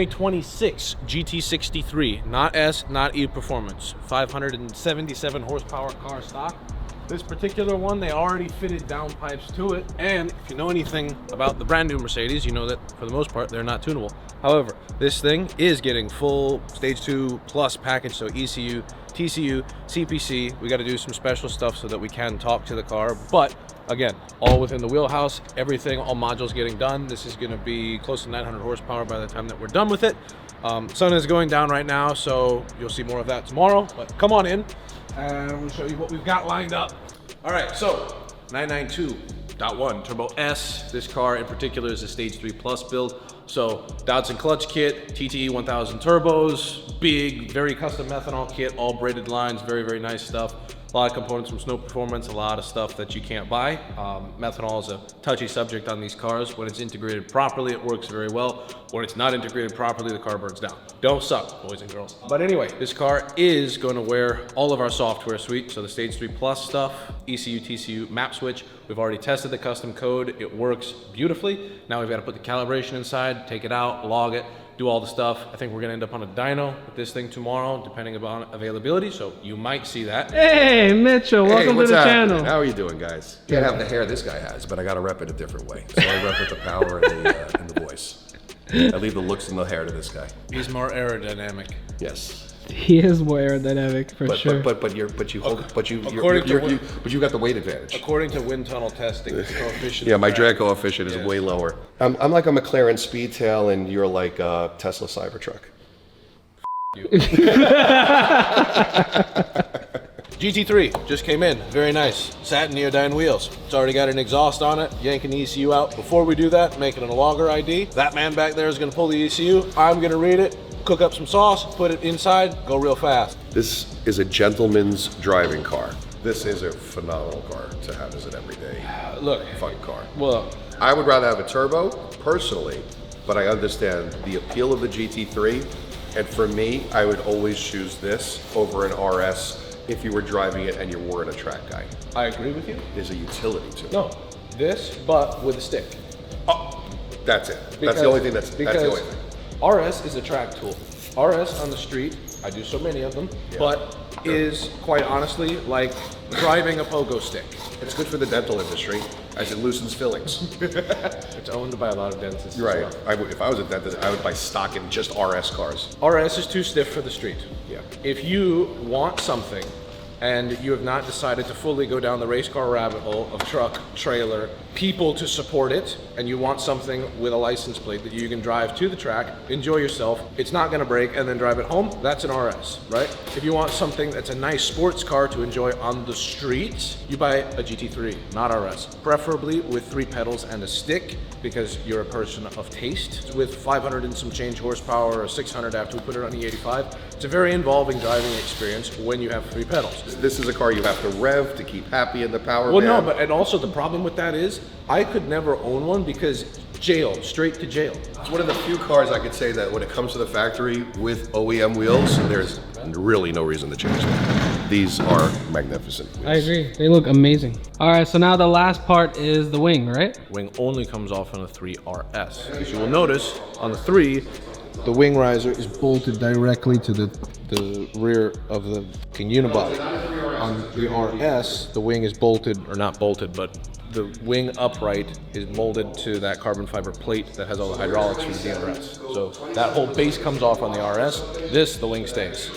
2026 GT63, not S, not E Performance. 577 horsepower car stock. This particular one, they already fitted downpipes to it. And if you know anything about the brand new Mercedes, you know that for the most part, they're not tunable. However, this thing is getting full stage 2 plus package. So ECU, TCU, CPC. We got to do some special stuff so that we can talk to the car. But again, all within the wheelhouse, everything, all modules getting done. This is going to be close to 900 horsepower by the time that we're done with it. Sun is going down right now, so you'll see more of that tomorrow. But come on in, and we'll show you what we've got lined up. All right, so 992.1 Turbo S. This car in particular is a stage 3 plus build. So Dodson clutch kit, TTE 1000 turbos, big, very custom methanol kit, all braided lines, very, very nice stuff. A lot of components from Snow Performance, a lot of stuff that you can't buy. Methanol is a touchy subject on these cars. When it's integrated properly, it works very well. When it's not integrated properly, the car burns down. Don't suck, boys and girls. But anyway, this car is going to wear all of our software suite. So the Stage 3 Plus stuff, ECU, TCU, map switch. We've already tested the custom code. It works beautifully. Now we've got to put the calibration inside, take it out, log it, do all the stuff. I think we're gonna end up on a dyno with this thing tomorrow, depending upon availability, so you might see that. Hey, Mitchell, welcome to the channel. How are you doing, guys? Can't have the hair this guy has, but I gotta rep it a different way. So I rep with the power and the voice. I leave the looks and the hair to this guy. He's more aerodynamic. Yes. He is more aerodynamic for sure. But you got the weight advantage. According to wind tunnel testing, the coefficient. Yeah, my drag coefficient is way lower. I'm like a McLaren Speedtail, and you're like a Tesla Cybertruck. GT3 just came in, very nice. Satin neodyne wheels. It's already got an exhaust on it, yanking the ECU out. Before we do that, making it a logger ID. That man back there is gonna pull the ECU. I'm gonna read it, cook up some sauce, put it inside, go real fast. This is a gentleman's driving car. This is a phenomenal car to have as an everyday fun car. Well, I would rather have a turbo, personally, but I understand the appeal of the GT3. And for me, I would always choose this over an RS if you were driving it and you weren't a track guy. I agree with you. There's a utility to it. No, this, but with a stick. Oh, that's it. That's the only thing. That's the only thing. RS is a track tool. RS on the street, I do so many of them, but is quite honestly like driving a pogo stick. It's good for the dental industry as it loosens fillings. It's owned by a lot of dentists. Right. As well. If I was a dentist, I would buy stock in just RS cars. RS is too stiff for the street. Yeah. If you want something and you have not decided to fully go down the race car rabbit hole of truck, trailer, people to support it, and you want something with a license plate that you can drive to the track, enjoy yourself, it's not gonna break, and then drive it home, that's an RS, right? If you want something that's a nice sports car to enjoy on the streets, you buy a GT3, not RS. Preferably with 3 pedals and a stick, because you're a person of taste. With 500 and some change horsepower, or 600 after we put it on the 85, it's a very involving driving experience when you have 3 pedals. This is a car you have to rev to keep happy in the power Well, band. no, and also the problem with that is I could never own one because jail, straight to jail. It's one of the few cars I could say that when it comes to the factory with OEM wheels, there's really no reason to change them. These are magnificent wheels. I agree. They look amazing. All right, so now the last part is the wing, right? Wing only comes off on a 3 RS. As you will notice, on the 3, the wing riser is bolted directly to the rear of the unibody. On the RS, the wing is bolted, or not bolted, but the wing upright is molded to that carbon fiber plate that has all the hydraulics for the DRS. So that whole base comes off on the RS. This, the wing stays.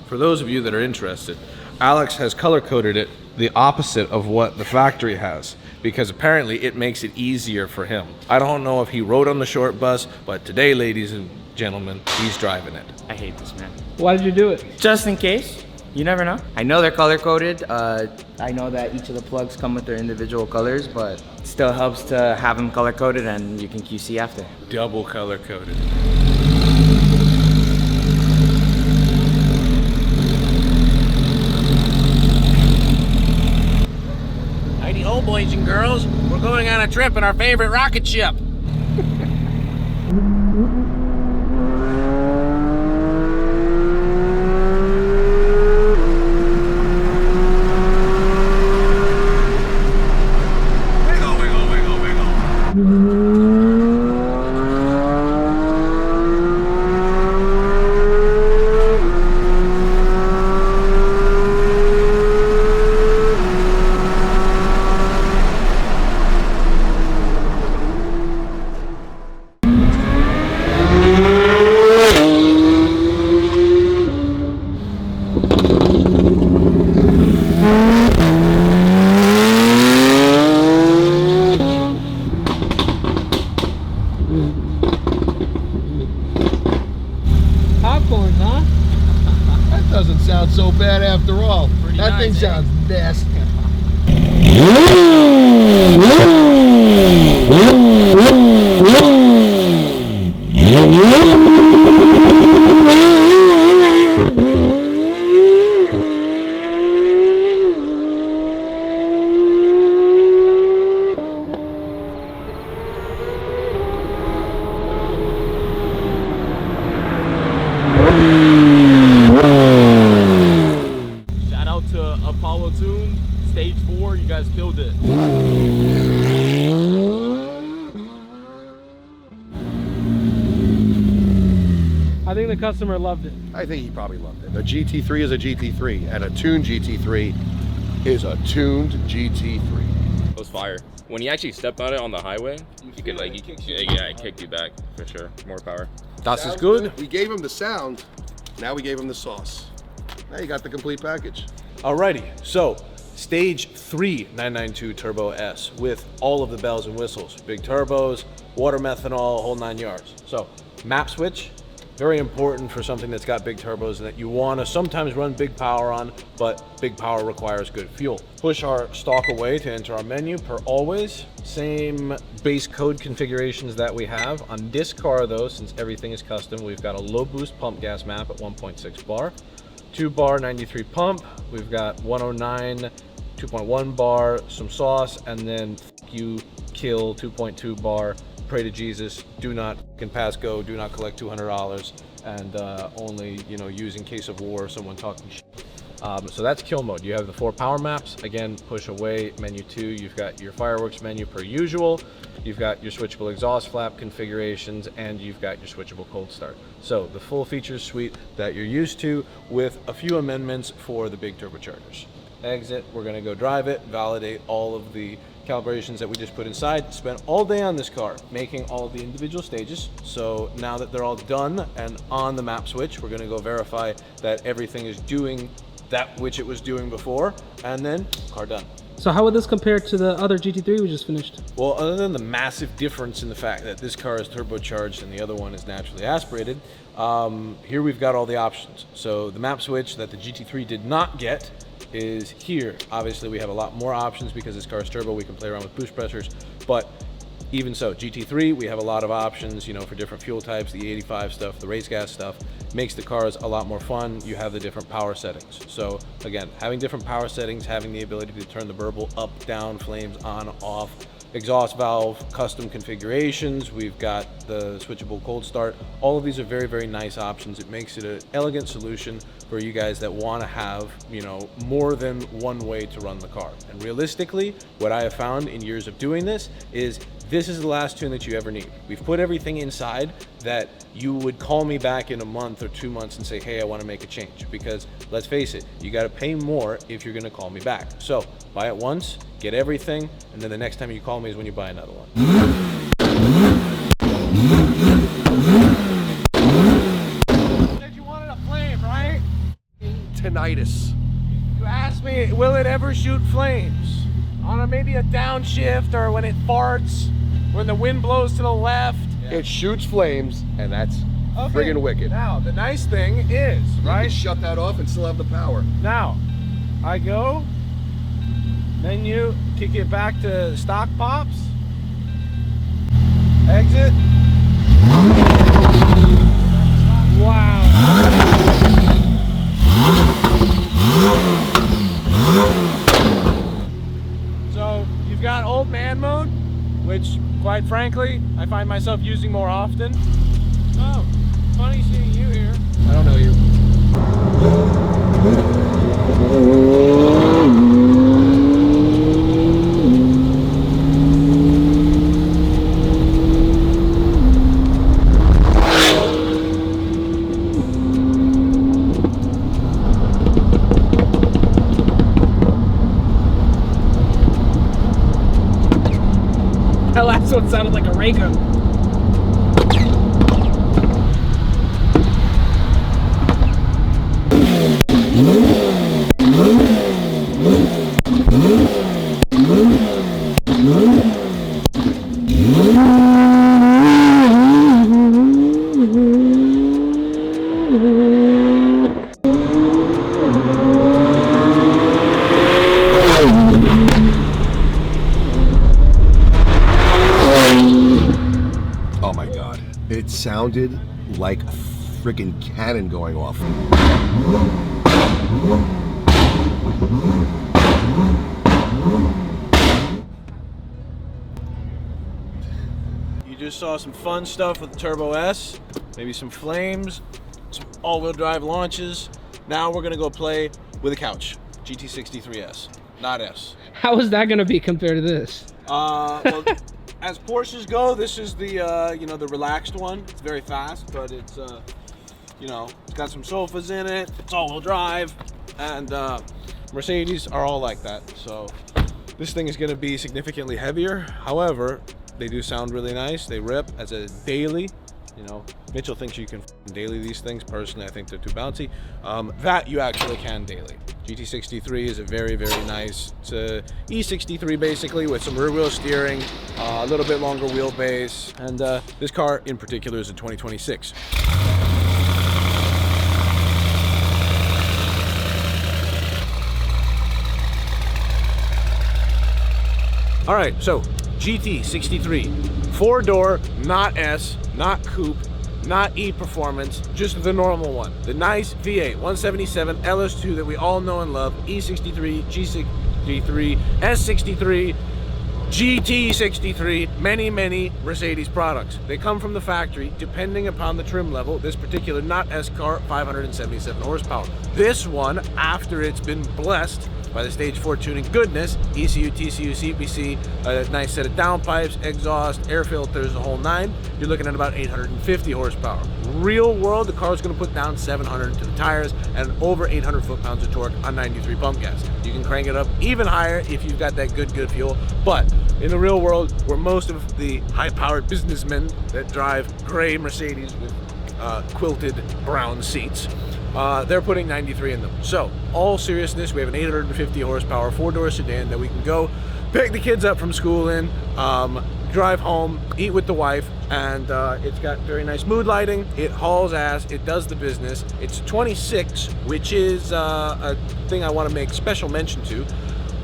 For those of you that are interested, Alex has color-coded it the opposite of what the factory has, because apparently it makes it easier for him. I don't know if he rode on the short bus, but today, ladies and gentlemen, he's driving it. I hate this, man. Why did you do it? Just in case. You never know. I know they're color coded. I know that each of the plugs come with their individual colors, but it still helps to have them color coded and you can QC after. Double color-coded. Righty-ho, boys and girls. We're going on a trip in our favorite rocket ship. unicorns, huh? That doesn't sound so bad after all. Pretty That nice, thing sounds nasty. Shout out to Apollo Tune, Stage 4, you guys killed it. I think the customer loved it. I think he probably loved it. A GT3 is a GT3, and a tuned GT3 is a tuned GT3. It was fire. When you actually stepped on it on the highway, you could like, yeah, it kicked you back for sure. More power. Das is good. We gave him the sound, now we gave him the sauce. Now you got the complete package. Alrighty, so Stage 3 992 Turbo S with all of the bells and whistles. Big turbos, water methanol, whole 9 yards. So, map switch, very important for something that's got big turbos and that you want to sometimes run big power on, but big power requires good fuel. Push our stalk away to enter our menu per always. Same base code configurations that we have. On this car though, since everything is custom, we've got a low boost pump gas map at 1.6 bar, 2 bar 93 pump, we've got 109 2.1 bar, some sauce, and then you kill 2.2 bar. Pray to Jesus, do not can pass go, do not collect $200, and only use in case of war, someone talking shit. So that's kill mode. You have the 4 power maps. Again, push away, menu 2. You've got your fireworks menu per usual. You've got your switchable exhaust flap configurations, and you've got your switchable cold start. So the full features suite that you're used to with a few amendments for the big turbochargers. Exit, we're gonna go drive it, validate all of the calibrations that we just put inside. Spent all day on this car making all of the individual stages. So now that they're all done and on the map switch, we're gonna go verify that everything is doing that which it was doing before, and then car done. So how would this compare to the other GT3 we just finished? Well, other than the massive difference in the fact that this car is turbocharged and the other one is naturally aspirated, here we've got all the options. So the map switch that the GT3 did not get is here. Obviously we have a lot more options because this car is turbo, we can play around with boost pressures, but even so, GT3, we have a lot of options, for different fuel types, the E85 stuff, the race gas stuff, makes the cars a lot more fun. You have the different power settings. So again, having different power settings, having the ability to turn the burble up, down, flames on, off, exhaust valve, custom configurations. We've got the switchable cold start. All of these are very, very nice options. It makes it an elegant solution for you guys that want to have, more than one way to run the car. And realistically, what I have found in years of doing this is this is the last tune that you ever need. We've put everything inside that you would call me back in a month or 2 months and say, hey, I want to make a change. Because let's face it, you got to pay more if you're going to call me back. So buy it once, get everything, and then the next time you call me is when you buy another one. Said you wanted a flame, right? Tinnitus. You asked me, will it ever shoot flames? On maybe a downshift or when it farts, when the wind blows to the left. It shoots flames, and that's friggin' wicked. Now, the nice thing is, You right? can shut that off and still have the power. Now, I go, menu, kick it back to stock pops, exit. Wow. So you've got old man mode, which quite frankly, I find myself using more often. Oh, funny seeing you here. I don't know you. That last one sounded like a ray gun. sounded like a freaking cannon going off. You just saw some fun stuff with the Turbo S, maybe some flames, some all-wheel drive launches. Now we're gonna go play with a couch, GT63S, not S. How is that gonna be compared to this? Well, as Porsches go, this is the you know, the relaxed one. It's very fast, but it's you know, it's got some sofas in it. It's all-wheel drive, and Mercedes are all like that. So this thing is going to be significantly heavier. However, they do sound really nice. They rip as a daily. You know, Mitchell thinks you can daily these things. Personally, I think they're too bouncy. That you actually can daily. GT63 is a very, very nice. It's a E63 basically with some rear wheel steering, a little bit longer wheelbase, and this car in particular is a 2026. All right, so GT63, 4-door, not S, not coupe, not E performance, just the normal one. The nice V8 177 LS2 that we all know and love, E63, G63, S63, GT63, many Mercedes products. They come from the factory, depending upon the trim level. This particular not S car, 577 horsepower. This one, after it's been blessed by the stage 4 tuning goodness, ECU, TCU, CPC, a nice set of downpipes, exhaust, air filters, the whole nine, you're looking at about 850 horsepower. Real world, the car is going to put down 700 to the tires and over 800 foot-pounds of torque on 93 pump gas. You can crank it up even higher if you've got that good fuel, but in the real world, where most of the high-powered businessmen that drive gray Mercedes with quilted brown seats, they're putting 93 in them. So, all seriousness, we have an 850 horsepower 4-door sedan that we can go pick the kids up from school in, drive home, eat with the wife, and it's got very nice mood lighting. It hauls ass, it does the business. It's 26, which is a thing I want to make special mention to.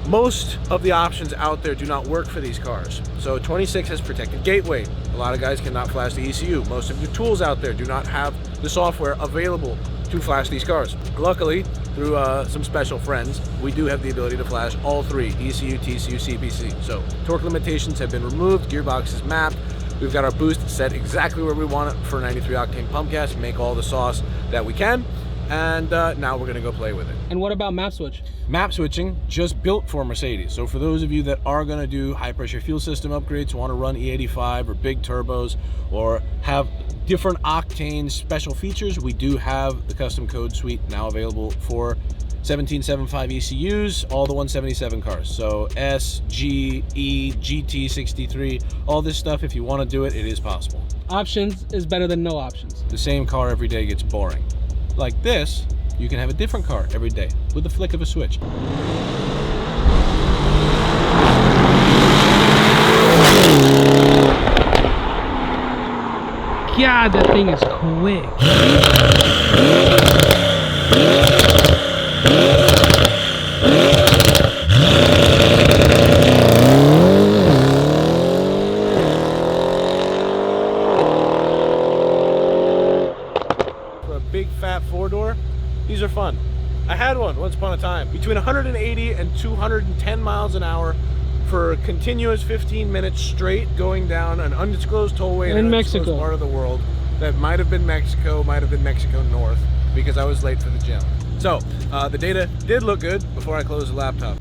Most of the options out there do not work for these cars. So 26 has protected gateway. A lot of guys cannot flash the ECU. Most of your tools out there do not have the software available to flash these cars. Luckily, through some special friends, we do have the ability to flash all three, ECU, TCU, CPC. So torque limitations have been removed, gearbox is mapped, we've got our boost set exactly where we want it for 93 octane pump gas, make all the sauce that we can, and now we're gonna go play with it. And what about map switch? Map switching, just built for Mercedes. So for those of you that are gonna do high pressure fuel system upgrades, want to run E85 or big turbos, or have different octane special features, we do have the custom code suite now available for 1775 ECUs, all the 177 cars. So S, G, E, GT63, all this stuff, if you want to do it, it is possible. Options is better than no options. The same car every day gets boring. Like this, you can have a different car every day with the flick of a switch. God, that thing is quick. For a big fat 4-door, these are fun. I had one once upon a time. Between 180 and 210 miles an hour for a continuous 15 minutes straight going down an undisclosed tollway in an undisclosed part of the world that might have been Mexico, might have been Mexico North, because I was late for the gym. So the data did look good before I closed the laptop.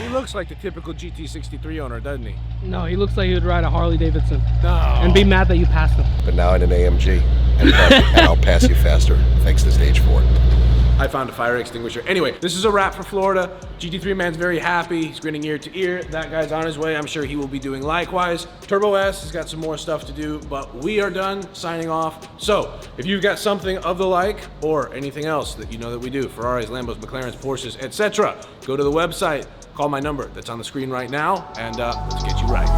He looks like the typical GT63 owner, doesn't he? No, he looks like he would ride a Harley Davidson. No. And be mad that you passed him. But now in an AMG, and I'll pass you faster, thanks to stage 4. I found a fire extinguisher. Anyway, this is a wrap for Florida. GT3 man's very happy. He's grinning ear to ear. That guy's on his way. I'm sure he will be doing likewise. Turbo S has got some more stuff to do, but we are done signing off. So if you've got something of the like or anything else that you know that we do, Ferraris, Lambos, McLarens, Porsches, etc., go to the website, call my number that's on the screen right now, and let's get you right.